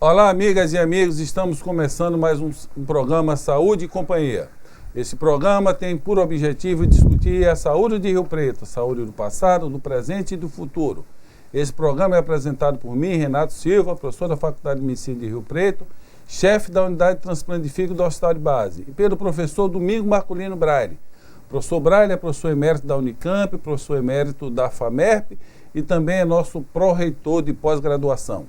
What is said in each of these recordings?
Olá, amigas e amigos, estamos começando mais um programa Saúde e Companhia. Esse programa tem por objetivo discutir a saúde de Rio Preto, a saúde do passado, do presente e do futuro. Esse programa é apresentado por mim, Renato Silva, professor da Faculdade de Medicina de Rio Preto, chefe da Unidade de Transplante de Fígado do Hospital de Base, e pelo professor Domingo Marculino Braille. O professor Braille é professor emérito da Unicamp, professor emérito da FAMERP e também é nosso pró-reitor de pós-graduação.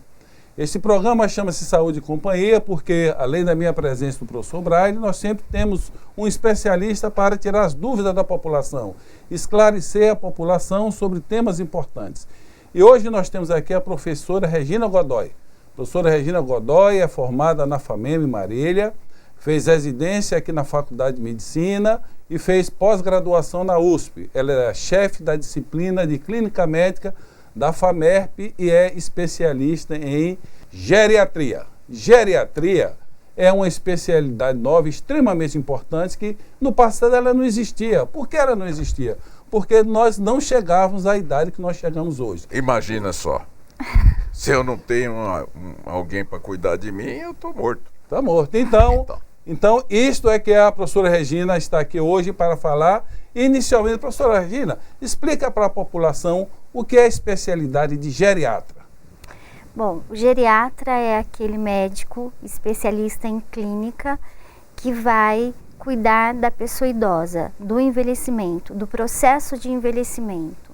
Este programa chama-se Saúde e Companhia porque, além da minha presença do professor Braille, nós sempre temos um especialista para tirar as dúvidas da população, esclarecer a população sobre temas importantes. E hoje nós temos aqui a professora Regina Godoy. A professora Regina Godoy é formada na FAMEM Marília, fez residência aqui na Faculdade de Medicina e fez pós-graduação na USP. Ela é chefe da disciplina de Clínica Médica da FAMERP e é especialista em geriatria. Geriatria é uma especialidade nova, extremamente importante, que no passado ela não existia. Por que ela não existia? Porque nós não chegávamos à idade que nós chegamos hoje. Imagina só, se eu não tenho alguém para cuidar de mim, eu estou morto. Está morto. Então, isto é que a professora Regina está aqui hoje para falar. Inicialmente, professora Regina, explica para a população o que é a especialidade de geriatra. Bom, o geriatra é aquele médico especialista em clínica que vai cuidar da pessoa idosa, do envelhecimento, do processo de envelhecimento.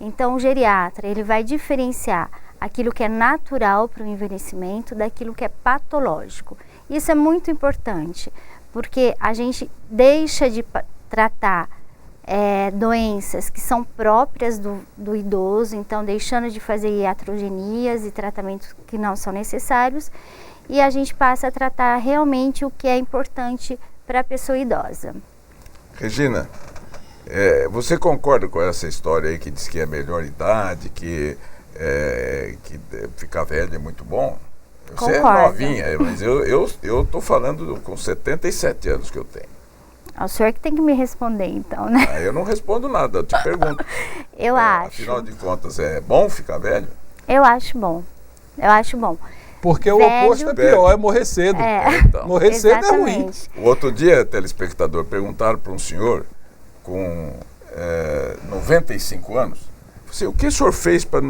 Então, o geriatra, ele vai diferenciar aquilo que é natural para o envelhecimento daquilo que é patológico. Isso é muito importante, porque a gente deixa de tratar doenças que são próprias do idoso, então deixando de fazer iatrogenias e tratamentos que não são necessários, e a gente passa a tratar realmente o que é importante para a pessoa idosa. Regina, você concorda com essa história aí que diz que é a melhor idade, que ficar velho é muito bom? Você Concordo. É novinha, mas eu tô falando com 77 anos que eu tenho. É o senhor que tem que me responder, então, né? Eu não respondo nada, eu te pergunto. Eu acho. Afinal de contas, é bom ficar velho? Eu acho bom. Porque velho, o oposto é pior, é morrer cedo. Então, morrer cedo é ruim. O outro dia, telespectador, perguntaram para um senhor com 95 anos, o que o senhor fez para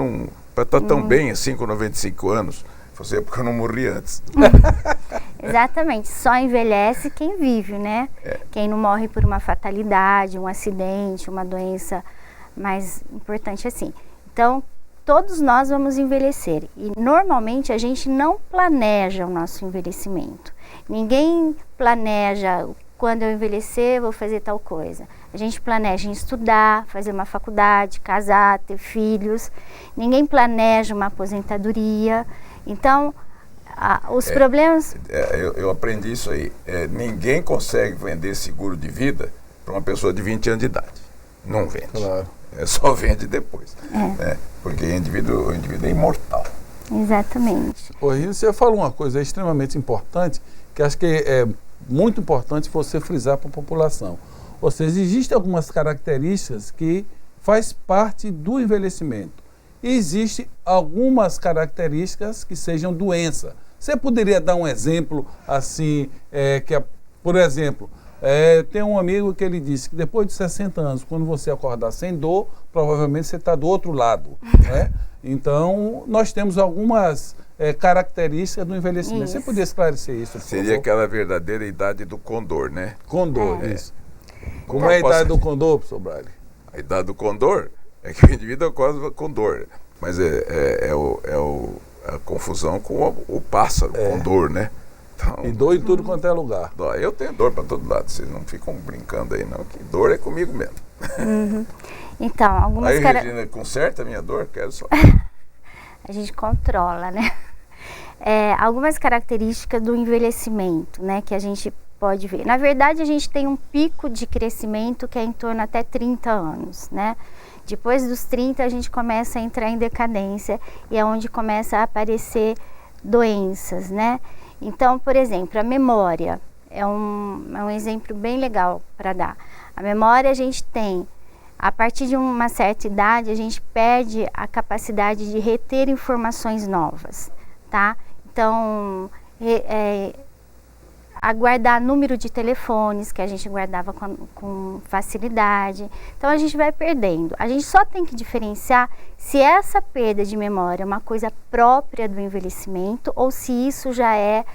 estar tão bem assim com 95 anos? Você, porque eu não morri antes. Exatamente, só envelhece quem vive, né? Quem não morre por uma fatalidade, um acidente, uma doença mais importante assim. Então, todos nós vamos envelhecer e normalmente a gente não planeja o nosso envelhecimento. Ninguém planeja, quando eu envelhecer vou fazer tal coisa. A gente planeja em estudar, fazer uma faculdade, casar, ter filhos. Ninguém planeja uma aposentadoria. Então, os problemas... Eu aprendi isso aí. Ninguém consegue vender seguro de vida para uma pessoa de 20 anos de idade. Não vende. Claro. Só vende depois. Porque o indivíduo é imortal. Exatamente. Você falou uma coisa extremamente importante, que acho que é muito importante você frisar para a população. Ou seja, existem algumas características que faz parte do envelhecimento. E existem algumas características que sejam doença. Você poderia dar um exemplo assim, por exemplo, tem um amigo que ele disse que depois de 60 anos, quando você acordar sem dor, provavelmente você está do outro lado. Né? Então, nós temos algumas características do envelhecimento. Isso. Você poderia esclarecer isso? Seria aquela verdadeira idade do condor, né? Condor, isso. Como é a idade do condor, professor Braille? A idade do condor é que o indivíduo acorda com dor, mas a confusão com o pássaro, condor, né? Então, E dor em tudo quanto é lugar. eu tenho dor para todo lado, vocês não ficam brincando aí não, que dor é comigo mesmo. Então, algumas Aí, Regina, conserta a minha dor? Quero só. A gente controla, né? Algumas características do envelhecimento, né, que a gente pode ver. Na verdade, a gente tem um pico de crescimento que é em torno até 30 anos, né? Depois dos 30, a gente começa a entrar em decadência e é onde começa a aparecer doenças, né? Então, por exemplo, a memória é um exemplo bem legal para dar. A memória a gente tem, a partir de uma certa idade, a gente perde a capacidade de reter informações novas, tá? Então, Então, aguardar número de telefones que a gente guardava com facilidade. Então a gente vai perdendo. A gente só tem que diferenciar se essa perda de memória é uma coisa própria do envelhecimento ou se isso já é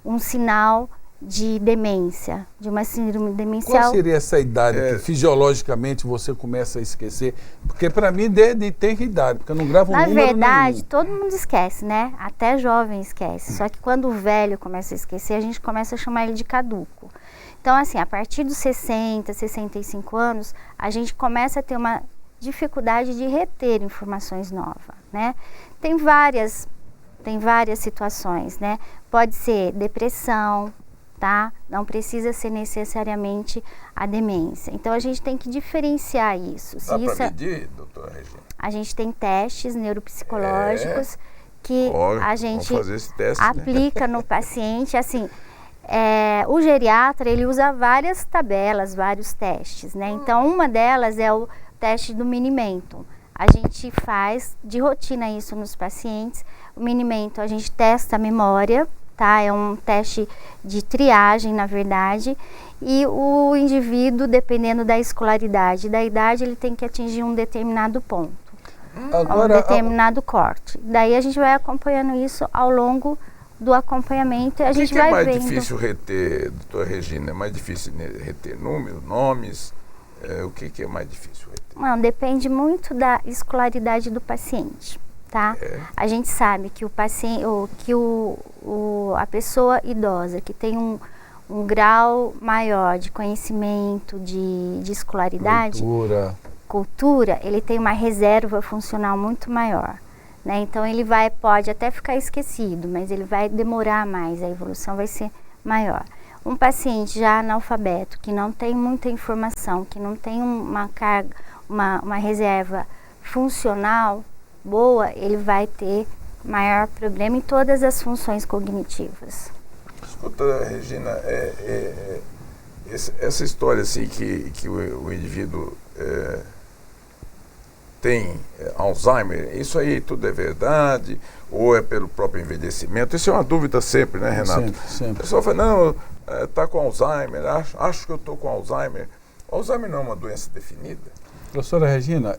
um sinal de demência, de uma síndrome demencial. Qual seria essa idade que fisiologicamente você começa a esquecer? Porque para mim, desde tem que idade, porque eu não gravo número nenhum. Na verdade, todo mundo esquece, né? Até jovem esquece. Só que quando o velho começa a esquecer, a gente começa a chamar ele de caduco. Então, assim, a partir dos 60, 65 anos, a gente começa a ter uma dificuldade de reter informações novas, né? Tem várias situações, né? Pode ser depressão, tá? Não precisa ser necessariamente a demência. Então, a gente tem que diferenciar isso. Dá para medir, doutora Regina? A gente tem testes neuropsicológicos que a gente aplica no paciente. Assim, o geriatra, ele usa várias tabelas, vários testes, né? Então, uma delas é o teste do Mini-Mental. A gente faz de rotina isso nos pacientes. O Mini-Mental, a gente testa a memória, tá? É um teste de triagem, na verdade, e o indivíduo, dependendo da escolaridade, da idade, ele tem que atingir um determinado ponto, um determinado corte. Daí a gente vai acompanhando isso ao longo do acompanhamento e a gente vai vendo. O que é mais difícil reter, doutora Regina? É mais difícil reter números, nomes? O que é mais difícil reter? Não, depende muito da escolaridade do paciente. Tá? A gente sabe que o paciente, a pessoa idosa que tem um grau maior de conhecimento, de escolaridade, cultura, ele tem uma reserva funcional muito maior, né? Então ele pode até ficar esquecido, mas ele vai demorar mais, a evolução vai ser maior. Um paciente já analfabeto, que não tem muita informação, que não tem uma carga, uma reserva funcional boa, ele vai ter maior problema em todas as funções cognitivas. Escuta, Regina, essa história assim que o indivíduo tem Alzheimer, isso aí tudo é verdade ou é pelo próprio envelhecimento? Isso é uma dúvida sempre, né, Renato? Sempre. O pessoal fala, não, está com Alzheimer, acho que eu estou com Alzheimer. Alzheimer não é uma doença definida? Professora Regina,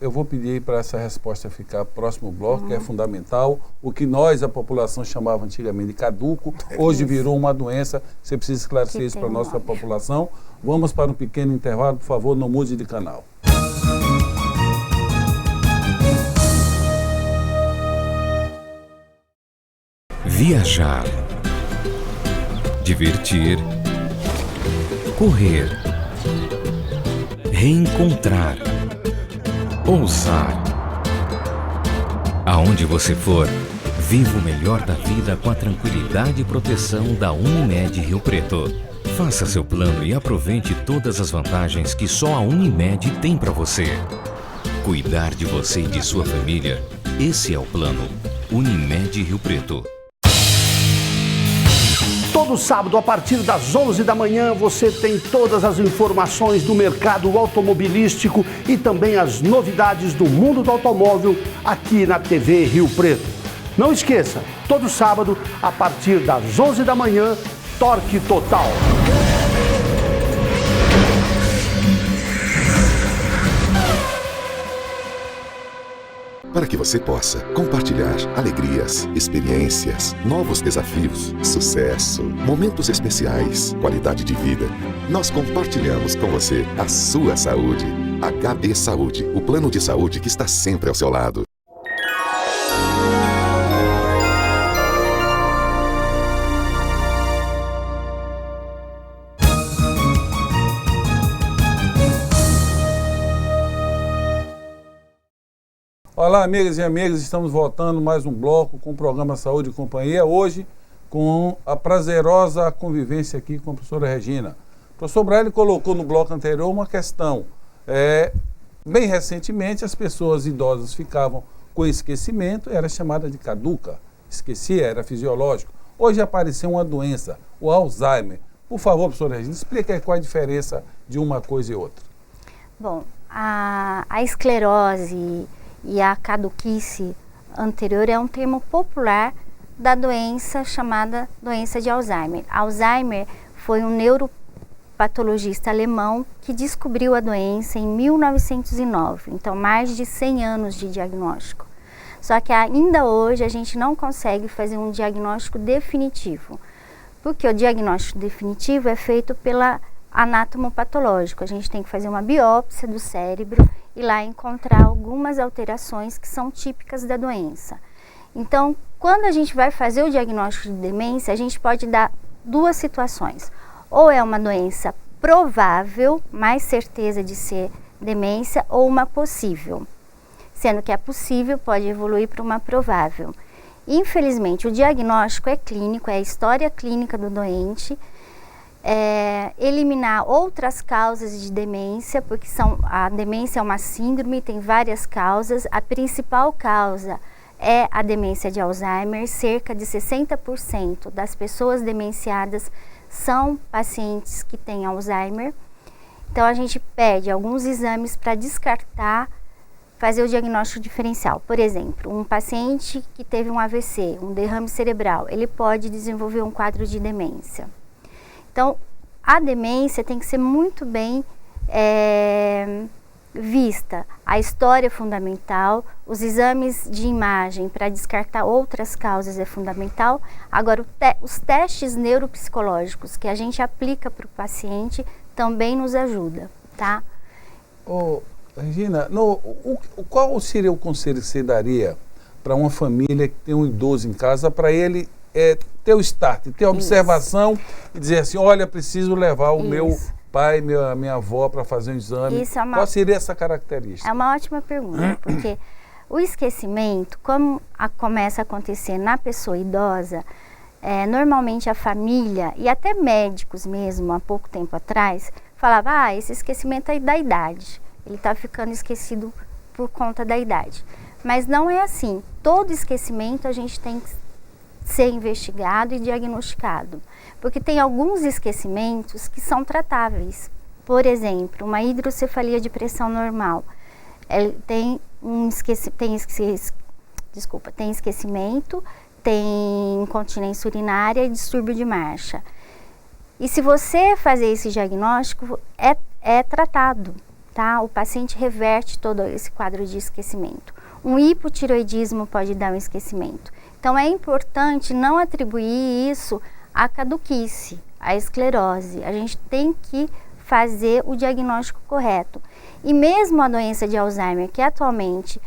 eu vou pedir para essa resposta ficar próximo ao bloco, que é fundamental. O que nós, a população, chamava antigamente de caduco, hoje virou uma doença. Você precisa esclarecer isso para a nossa população. Vamos para um pequeno intervalo, por favor, não mude de canal. Viajar, divertir, correr, reencontrar, ousar. Aonde você for, viva o melhor da vida com a tranquilidade e proteção da Unimed Rio Preto. Faça seu plano e aproveite todas as vantagens que só a Unimed tem para você. Cuidar de você e de sua família, esse é o plano. Unimed Rio Preto. Todo sábado, a partir das 11 da manhã, você tem todas as informações do mercado automobilístico e também as novidades do mundo do automóvel aqui na TV Rio Preto. Não esqueça, todo sábado, a partir das 11 da manhã, Torque Total. Para que você possa compartilhar alegrias, experiências, novos desafios, sucesso, momentos especiais, qualidade de vida, nós compartilhamos com você a sua saúde. HB Saúde, o plano de saúde que está sempre ao seu lado. Olá, amigas e amigos, estamos voltando mais um bloco com o programa Saúde e Companhia, hoje com a prazerosa convivência aqui com a professora Regina. O professor Braille colocou no bloco anterior uma questão. Bem recentemente, as pessoas idosas ficavam com esquecimento, era chamada de caduca, esquecia, era fisiológico. Hoje apareceu uma doença, o Alzheimer. Por favor, professora Regina, explica aí qual a diferença de uma coisa e outra. Bom, a esclerose e a caduquice anterior é um termo popular da doença chamada doença de Alzheimer. Alzheimer foi um neuropatologista alemão que descobriu a doença em 1909, então mais de 100 anos de diagnóstico. Só que ainda hoje a gente não consegue fazer um diagnóstico definitivo, porque o diagnóstico definitivo é feito pela anatomopatológico. A gente tem que fazer uma biópsia do cérebro e lá encontrar algumas alterações que são típicas da doença. Então, quando a gente vai fazer o diagnóstico de demência, a gente pode dar duas situações. Ou é uma doença provável, mais certeza de ser demência, ou uma possível. Sendo que a possível pode evoluir para uma provável. Infelizmente, o diagnóstico é clínico, é a história clínica do doente, eliminar outras causas de demência, porque a demência é uma síndrome, tem várias causas. A principal causa é a demência de Alzheimer. Cerca de 60% das pessoas demenciadas são pacientes que têm Alzheimer. Então a gente pede alguns exames para descartar, fazer o diagnóstico diferencial. Por exemplo, um paciente que teve um AVC, um derrame cerebral, ele pode desenvolver um quadro de demência. Então, a demência tem que ser muito bem vista. A história é fundamental, os exames de imagem para descartar outras causas é fundamental. Agora, os testes neuropsicológicos que a gente aplica para o paciente também nos ajuda, tá? Regina, qual seria o conselho que você daria para uma família que tem um idoso em casa, para ele ter o start, ter a observação e dizer assim, olha, preciso levar o meu pai, minha avó para fazer um exame. Qual seria essa característica? É uma ótima pergunta, porque o esquecimento, como começa a acontecer na pessoa idosa, normalmente a família e até médicos mesmo, há pouco tempo atrás, falavam, esse esquecimento é da idade, ele está ficando esquecido por conta da idade. Mas não é assim, todo esquecimento a gente tem que ser investigado e diagnosticado, porque tem alguns esquecimentos que são tratáveis. Por exemplo, uma hidrocefalia de pressão normal, tem esquecimento, tem incontinência urinária e distúrbio de marcha. E se você fazer esse diagnóstico, é tratado, tá? O paciente reverte todo esse quadro de esquecimento. Um hipotireoidismo pode dar um esquecimento. Então é importante não atribuir isso à caduquice, à esclerose. A gente tem que fazer o diagnóstico correto. E mesmo a doença de Alzheimer, que atualmente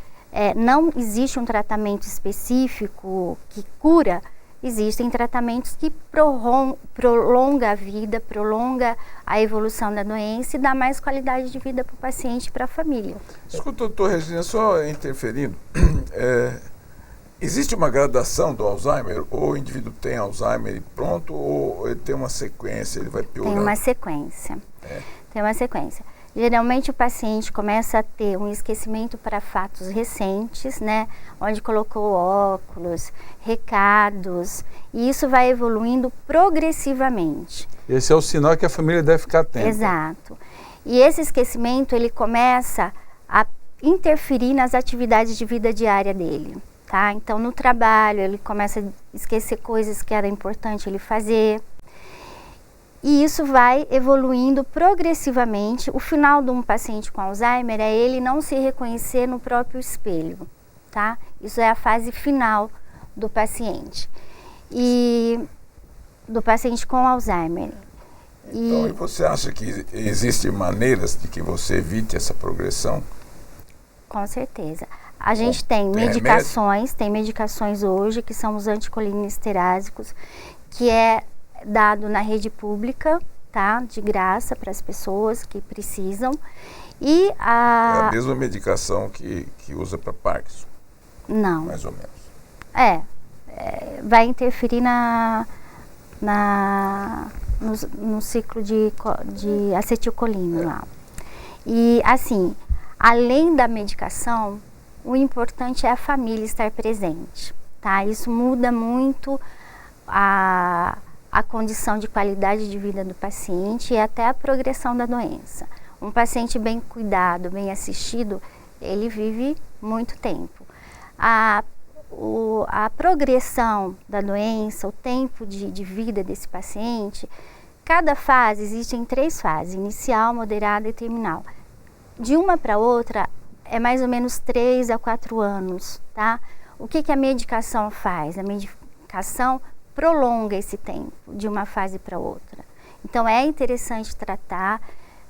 não existe um tratamento específico que cura, existem tratamentos que prolongam a vida, prolonga a evolução da doença e dá mais qualidade de vida para o paciente e para a família. Escuta, doutor Regina, só interferindo, existe uma gradação do Alzheimer? Ou o indivíduo tem Alzheimer e pronto, ou ele tem uma sequência, ele vai piorando? Tem uma sequência. Tem uma sequência. Geralmente o paciente começa a ter um esquecimento para fatos recentes, né? Onde colocou óculos, recados, e isso vai evoluindo progressivamente. Esse é o sinal que a família deve ficar atenta. Exato. E esse esquecimento, ele começa a interferir nas atividades de vida diária dele, tá? Então, no trabalho, ele começa a esquecer coisas que era importante ele fazer. E isso vai evoluindo progressivamente. O final de um paciente com Alzheimer é ele não se reconhecer no próprio espelho, tá? Isso é a fase final do paciente. E do paciente com Alzheimer. Então, e você acha que existem maneiras de que você evite essa progressão? Com certeza. A gente tem medicações hoje, que são os anticolinesterásicos, que é dado na rede pública, tá? De graça para as pessoas que precisam. E É a mesma medicação que usa para Parkinson? Não. Mais ou menos. Vai interferir no ciclo de acetilcolina lá. E assim, além da medicação, o importante é a família estar presente, tá? Isso muda muito a condição de qualidade de vida do paciente e até a progressão da doença. Um paciente bem cuidado, bem assistido, ele vive muito tempo. a progressão da doença, o tempo de vida desse paciente, cada fase, existem 3 fases, inicial, moderada e terminal. De uma para outra é mais ou menos 3 a 4 anos, tá? O que a medicação faz? A medicação prolonga esse tempo de uma fase para outra. Então é interessante tratar,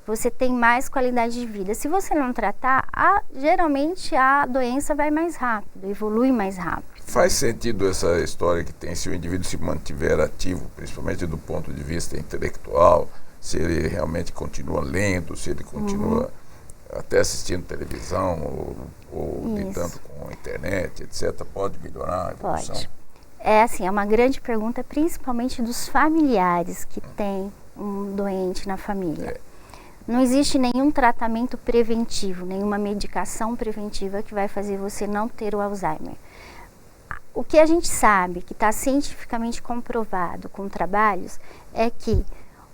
você tem mais qualidade de vida. Se você não tratar, geralmente a doença vai mais rápido, evolui mais rápido. Faz sentido essa história que tem, se o indivíduo se mantiver ativo, principalmente do ponto de vista intelectual, se ele realmente continua lendo, se ele continua até assistindo televisão ou lidando com a internet, etc., pode melhorar a evolução? Pode. É assim, é uma grande pergunta, principalmente dos familiares que têm um doente na família. Não existe nenhum tratamento preventivo, nenhuma medicação preventiva que vai fazer você não ter o Alzheimer. O que a gente sabe, que está cientificamente comprovado com trabalhos, é que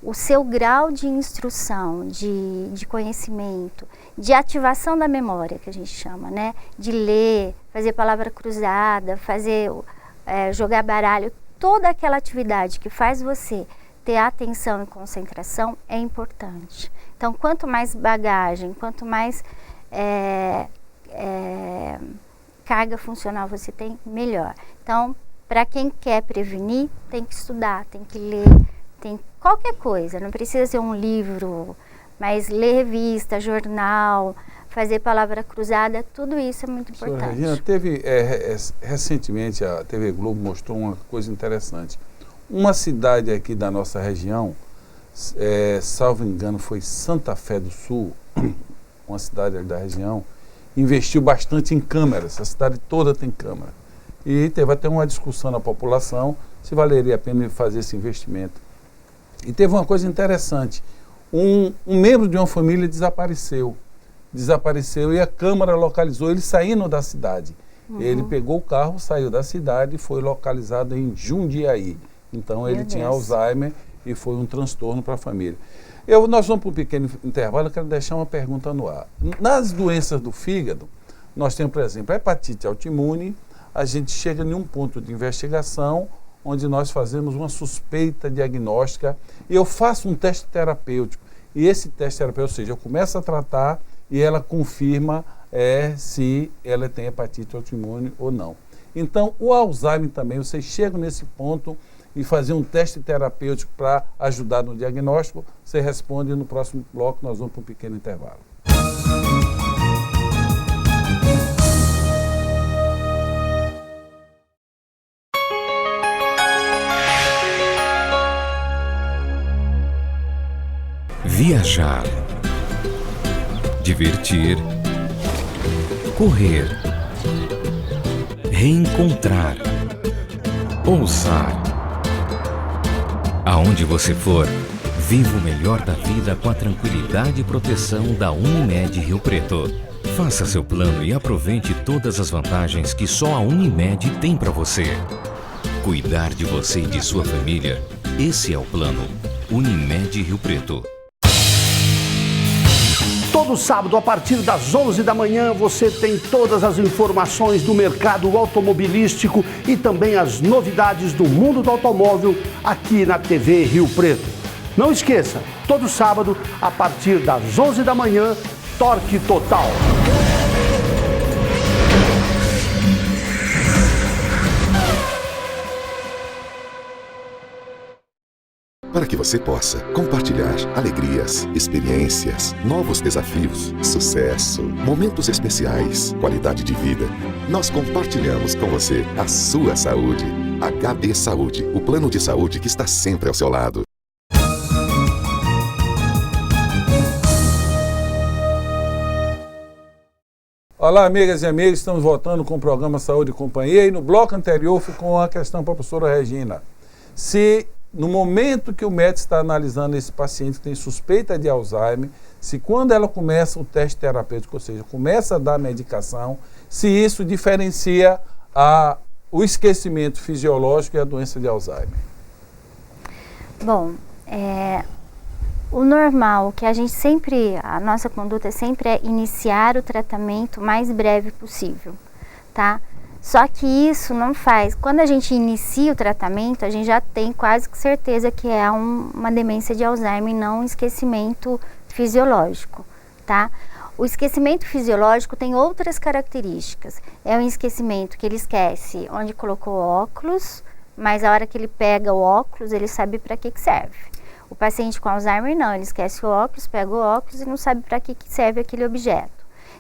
o seu grau de instrução, de conhecimento, de ativação da memória, que a gente chama, né? De ler, fazer palavra cruzada, jogar baralho, toda aquela atividade que faz você ter atenção e concentração é importante. Então, quanto mais bagagem, quanto mais carga funcional você tem, melhor. Então, para quem quer prevenir, tem que estudar, tem que ler, tem qualquer coisa, não precisa ser um livro, mas ler revista, jornal, fazer palavra cruzada, tudo isso é muito importante. Regina, recentemente a TV Globo mostrou uma coisa interessante. Uma cidade aqui da nossa região, salvo engano, foi Santa Fé do Sul, uma cidade ali da região, investiu bastante em câmeras, a cidade toda tem câmera. E teve até uma discussão na população se valeria a pena fazer esse investimento. E teve uma coisa interessante, um membro de uma família desapareceu e a câmera localizou ele saindo da cidade. Ele pegou o carro, saiu da cidade e foi localizado em Jundiaí. Então ele tinha Alzheimer e foi um transtorno para a família. Nós vamos para um pequeno intervalo, eu quero deixar uma pergunta no ar. Nas doenças do fígado, nós temos, por exemplo, a hepatite autoimune, a gente chega em um ponto de investigação onde nós fazemos uma suspeita diagnóstica e eu faço um teste terapêutico. E esse teste terapêutico, ou seja, eu começo a tratar e ela confirma se ela tem hepatite autoimune ou não. Então, o Alzheimer também, vocês chegam nesse ponto e fazer um teste terapêutico para ajudar no diagnóstico, você responde no próximo bloco, nós vamos para um pequeno intervalo. Viajar, divertir, correr, reencontrar, ousar. Aonde você for, viva o melhor da vida com a tranquilidade e proteção da Unimed Rio Preto. Faça seu plano e aproveite todas as vantagens que só a Unimed tem para você. Cuidar de você e de sua família, esse é o plano. Unimed Rio Preto. Todo sábado, a partir das 11 da manhã, você tem todas as informações do mercado automobilístico e também as novidades do mundo do automóvel aqui na TV Rio Preto. Não esqueça, todo sábado, a partir das 11 da manhã, Torque Total. Para que você possa compartilhar alegrias, experiências, novos desafios, sucesso, momentos especiais, qualidade de vida, nós compartilhamos com você a sua saúde. HB Saúde, o plano de saúde que está sempre ao seu lado. Olá, amigas e amigos, estamos voltando com o programa Saúde e Companhia e no bloco anterior ficou uma questão para a professora Regina. Se no momento que o médico está analisando esse paciente que tem suspeita de Alzheimer, se quando ela começa o teste terapêutico, ou seja, começa a dar medicação, se isso diferencia o esquecimento fisiológico e a doença de Alzheimer? Bom, o normal, que a nossa conduta sempre é iniciar o tratamento o mais breve possível, tá? Só que isso não faz. Quando a gente inicia o tratamento, a gente já tem quase que certeza que é uma demência de Alzheimer e não um esquecimento fisiológico, tá? O esquecimento fisiológico tem outras características. É um esquecimento que ele esquece onde colocou o óculos, mas a hora que ele pega o óculos, ele sabe para que serve. O paciente com Alzheimer não, ele esquece o óculos, pega o óculos e não sabe para que serve aquele objeto.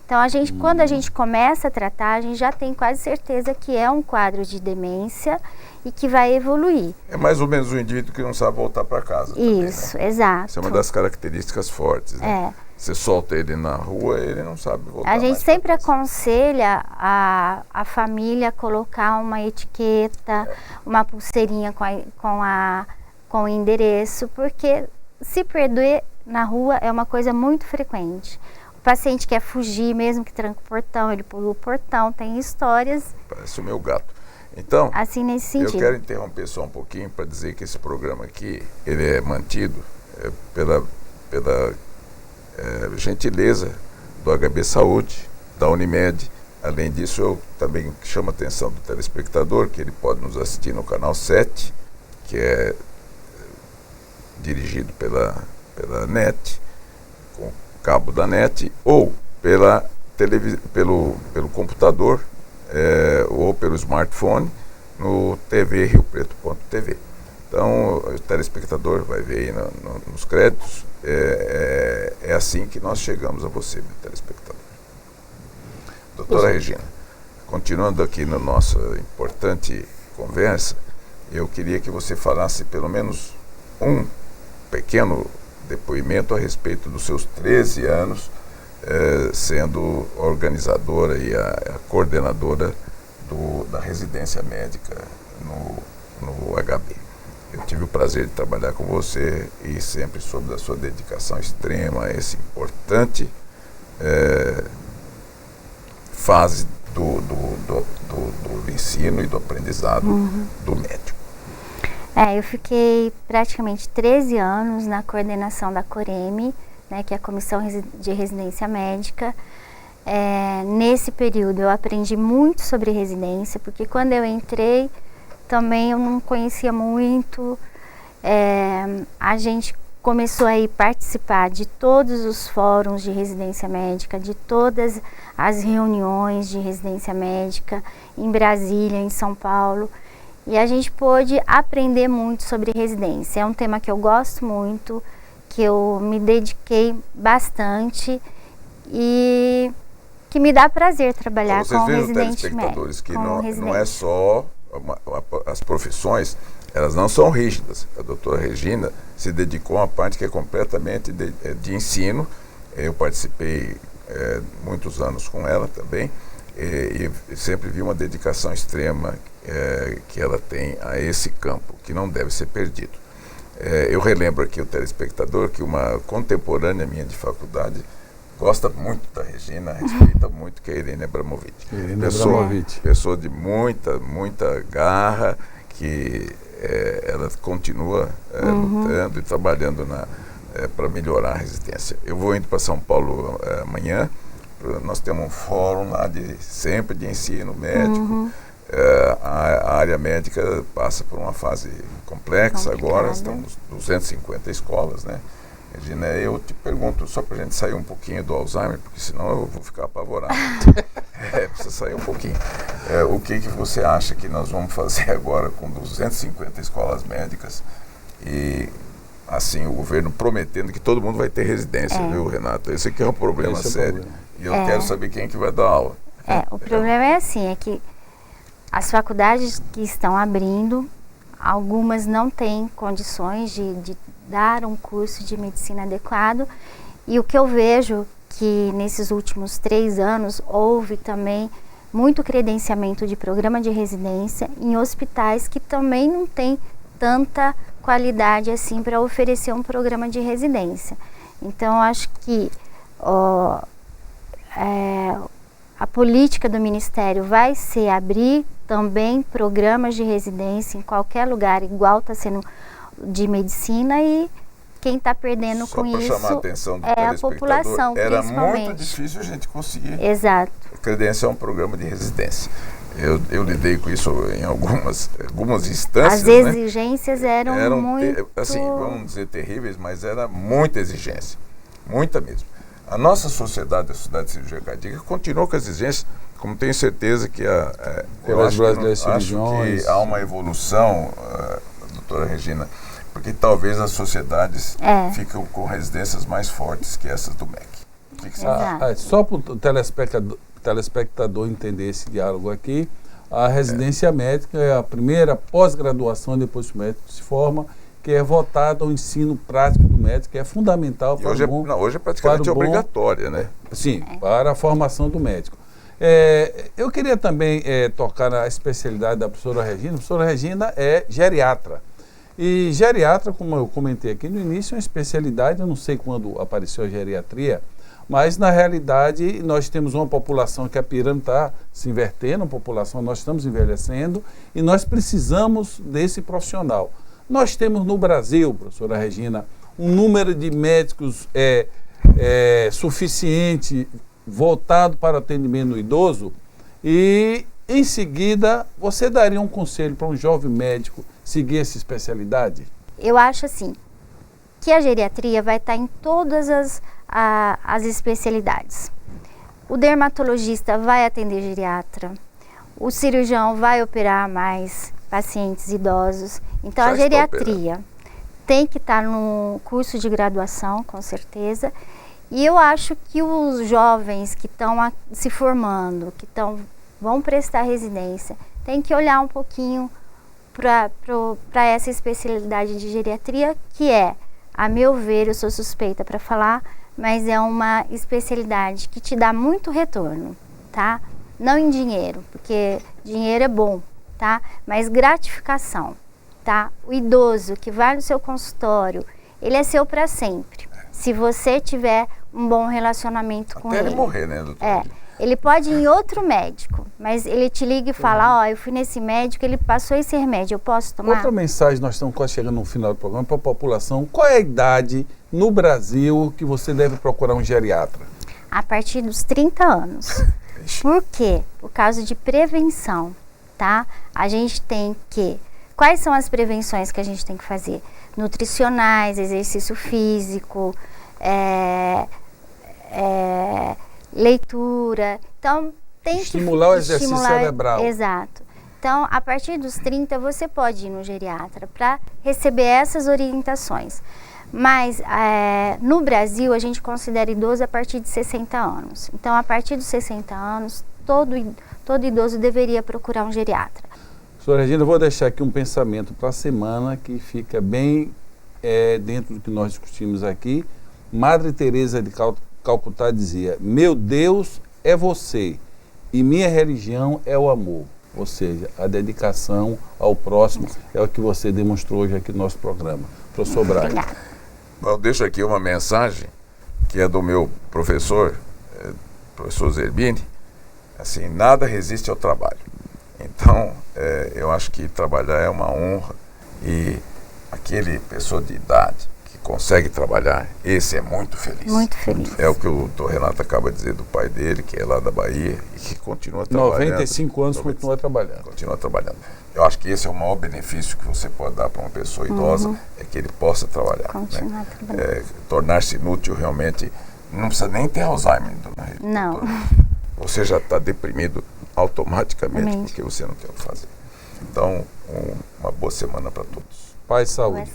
Então, quando a gente começa a tratar, a gente já tem quase certeza que é um quadro de demência e que vai evoluir. É mais ou menos um indivíduo que não sabe voltar para casa. Isso, também, né? Exato. Isso é uma das características fortes, né? Você solta ele na rua, ele não sabe voltar. A gente sempre aconselha a família colocar uma etiqueta, uma pulseirinha com o endereço, porque se perder na rua é uma coisa muito frequente. O paciente quer fugir, mesmo que tranca o portão, ele pula o portão, tem histórias. Parece o meu gato. Então, assim, nesse sentido. Eu quero interromper só um pouquinho para dizer que esse programa aqui, ele é mantido pela gentileza do HB Saúde, da Unimed. Além disso, eu também chamo a atenção do telespectador, que ele pode nos assistir no canal 7, que é dirigido pela NET, com cabo da NET, ou pelo computador, ou pelo smartphone, no tvriopreto.tv. Então, o telespectador vai ver aí nos créditos, é assim que nós chegamos a você, meu telespectador. Doutora Regina, continuando aqui na nossa importante conversa, eu queria que você falasse pelo menos um pequeno depoimento a respeito dos seus 13 anos sendo organizadora e a coordenadora da residência médica no HB. Eu tive o prazer de trabalhar com você e sempre soube da sua dedicação extrema a essa importante fase do ensino e do aprendizado do médico. Eu fiquei praticamente 13 anos na coordenação da COREME, né, que é a Comissão de Residência Médica. Nesse período eu aprendi muito sobre residência, porque quando eu entrei também eu não conhecia muito. A gente começou a participar de todos os fóruns de residência médica, de todas as reuniões de residência médica em Brasília, em São Paulo. E a gente pôde aprender muito sobre residência. É um tema que eu gosto muito, que eu me dediquei bastante e que me dá prazer trabalhar com residente médico. Que não é só as profissões, elas não são rígidas. A doutora Regina se dedicou a uma parte que é completamente de ensino. Eu participei muitos anos com ela também e sempre vi uma dedicação extrema que ela tem a esse campo, que não deve ser perdido. Eu relembro aqui o telespectador que uma contemporânea minha de faculdade gosta muito da Regina, respeita muito, que é a Irene Abramovic. Pessoa de muita garra, que ela continua lutando e trabalhando para melhorar a residência. Eu vou indo para São Paulo amanhã, nós temos um fórum lá sempre de ensino médico. A área médica passa por uma fase complexa agora, estamos 250 escolas, né? Regina, eu te pergunto, só para a gente sair um pouquinho do Alzheimer, porque senão eu vou ficar apavorado. Precisa sair um pouquinho. O que você acha que nós vamos fazer agora com 250 escolas médicas e, assim, o governo prometendo que todo mundo vai ter residência, viu, Renato? Esse aqui é um problema sério. E eu quero saber quem que vai dar aula. O problema é assim, é que as faculdades que estão abrindo, algumas não têm condições de dar um curso de medicina adequado, e o que eu vejo que nesses últimos 3 anos houve também muito credenciamento de programa de residência em hospitais que também não têm tanta qualidade assim para oferecer um programa de residência. Então acho que a política do Ministério vai ser abrir também programas de residência em qualquer lugar, igual está sendo de medicina, e quem está perdendo com isso chamar a atenção do é a população, era principalmente. muito difícil a gente conseguir Exato. credenciar um programa de residência. Eu lidei com isso em algumas instâncias. As exigências eram muito... assim, vamos dizer terríveis, mas era muita exigência. Muita mesmo. A nossa sociedade, a Sociedade de Cirurgia Cardíaca, continuou com as exigências, como tenho certeza que eu acho que há uma evolução, doutora Regina, porque talvez as sociedades fiquem com residências mais fortes que essas do MEC. O que você acha? Só para o telespectador entender esse diálogo aqui, a residência médica é a primeira pós-graduação depois que o médico se forma, que é voltada ao ensino prático do médico, que é fundamental para o bom... Hoje é praticamente obrigatória, né? Sim, para a formação do médico. Eu queria também tocar na especialidade da professora Regina. A professora Regina é geriatra. E geriatra, como eu comentei aqui no início, é uma especialidade, eu não sei quando apareceu a geriatria, mas na realidade nós temos uma população que a pirâmide está se invertendo, nós estamos envelhecendo e nós precisamos desse profissional. Nós temos no Brasil, professora Regina, um número de médicos suficiente voltado para o atendimento do idoso e, em seguida, você daria um conselho para um jovem médico seguir essa especialidade? Eu acho assim, que a geriatria vai estar em todas as especialidades. O dermatologista vai atender geriatra, o cirurgião vai operar mais pacientes idosos. Então a geriatria tem que estar no curso de graduação, com certeza. E eu acho que os jovens que estão se formando, vão prestar residência, tem que olhar um pouquinho para essa especialidade de geriatria, que a meu ver, eu sou suspeita para falar, mas é uma especialidade que te dá muito retorno, tá? Não em dinheiro, porque dinheiro é bom, tá? Mas gratificação, tá? O idoso que vai no seu consultório, ele é seu para sempre. Se você tiver um bom relacionamento com ele. Até ele morrer, né, doutor? Ele pode ir em outro médico, mas ele te liga e fala, eu fui nesse médico, ele passou esse remédio, eu posso tomar? Outra mensagem, nós estamos quase chegando no final do programa, para a população, qual é a idade no Brasil que você deve procurar um geriatra? A partir dos 30 anos. Por quê? Por causa de prevenção, tá? A gente tem que... Quais são as prevenções que a gente tem que fazer? Nutricionais, exercício físico, leitura. Então, tem estimular o exercício cerebral. Exato. Então, a partir dos 30, você pode ir no geriatra para receber essas orientações. Mas, no Brasil, a gente considera idoso a partir de 60 anos. Então, a partir dos 60 anos, todo idoso deveria procurar um geriatra. Professora Regina, eu vou deixar aqui um pensamento para a semana que fica bem dentro do que nós discutimos aqui. Madre Teresa de Calcutá dizia, meu Deus é você e minha religião é o amor. Ou seja, a dedicação ao próximo é o que você demonstrou hoje aqui no nosso programa. Professor Braga. Eu deixo aqui uma mensagem que é do meu professor Zerbini. Assim, nada resiste ao trabalho. Então, eu acho que trabalhar é uma honra e aquele pessoa de idade que consegue trabalhar, esse é muito feliz. Muito feliz. É o que o Dr. Renato acaba de dizer do pai dele, que é lá da Bahia e que continua trabalhando. 95 anos continua trabalhando. Continua trabalhando. Eu acho que esse é o maior benefício que você pode dar para uma pessoa idosa, é que ele possa trabalhar. Continuar trabalhando. Tornar-se inútil realmente, não precisa nem ter Alzheimer, dona Regina. Não. Você já está deprimido automaticamente porque você não tem o que fazer. Então, uma boa semana para todos. Paz e saúde.